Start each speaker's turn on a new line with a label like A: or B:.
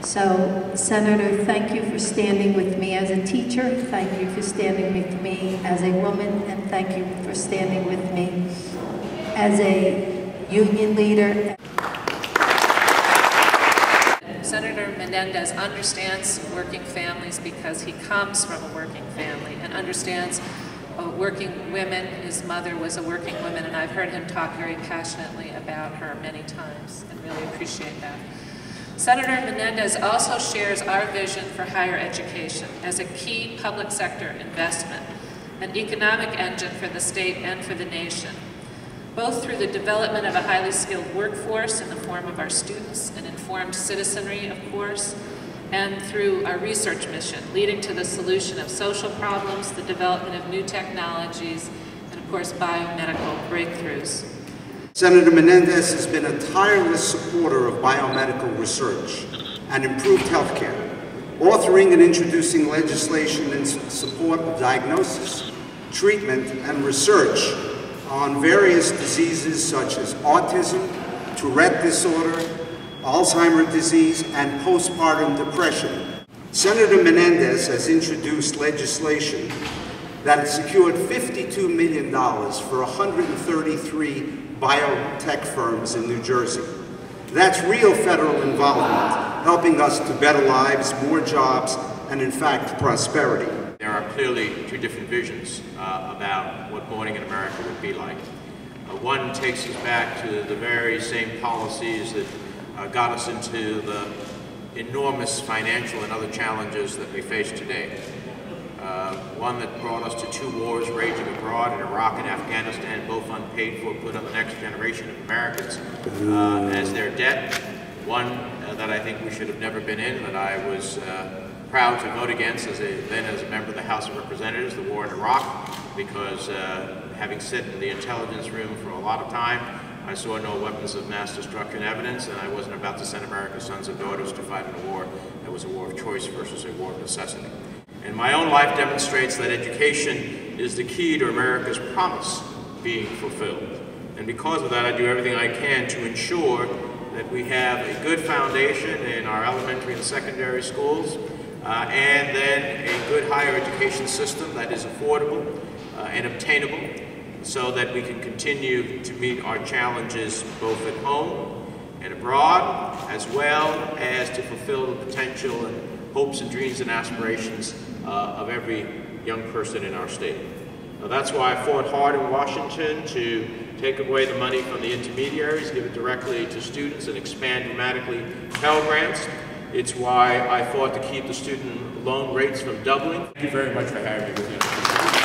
A: So, Senator, thank you for standing with me as a teacher, thank you for standing with me as a woman, and thank you for standing with me as a union leader.
B: Senator Menendez understands working families because he comes from a working family and understands working women. His mother was a working woman, and I've heard him talk very passionately about her many times, and really appreciate that. Senator Menendez also shares our vision for higher education as a key public sector investment, an economic engine for the state and for the nation, both through the development of a highly skilled workforce in the form of our students, an informed citizenry, of course, and through our research mission, leading to the solution of social problems, the development of new technologies, and of course, biomedical breakthroughs.
C: Senator Menendez has been a tireless supporter of biomedical research and improved health care, authoring and introducing legislation in support of diagnosis, treatment, and research on various diseases such as autism, Tourette disorder, Alzheimer's disease, and postpartum depression. Senator Menendez has introduced legislation that has secured $52 million for 133 biotech firms in New Jersey. That's real federal involvement, helping us to better lives, more jobs, and in fact, prosperity.
D: There are clearly two different visions about what voting in America would be like. One takes us back to the very same policies that got us into the enormous financial and other challenges that we face today. One that brought us to 2 wars raging abroad in Iraq and Afghanistan, both unpaid for, put on the next generation of Americans as their debt. One that I think we should have never been in, that I was proud to vote against as a member of the House of Representatives, the war in Iraq, because having sit in the intelligence room for a lot of time, I saw no weapons of mass destruction evidence, and I wasn't about to send America's sons and daughters to fight in a war that was a war of choice versus a war of necessity. And my own life demonstrates that education is the key to America's promise being fulfilled. And because of that, I do everything I can to ensure that we have a good foundation in our elementary and secondary schools, and then a good higher education system that is affordable and obtainable, so that we can continue to meet our challenges both at home and abroad, as well as to fulfill the potential and hopes and dreams and aspirations of every young person in our state. Now, that's why I fought hard in Washington to take away the money from the intermediaries, give it directly to students, and expand dramatically Pell Grants. It's why I fought to keep the student loan rates from doubling. Thank you very much for having me with you.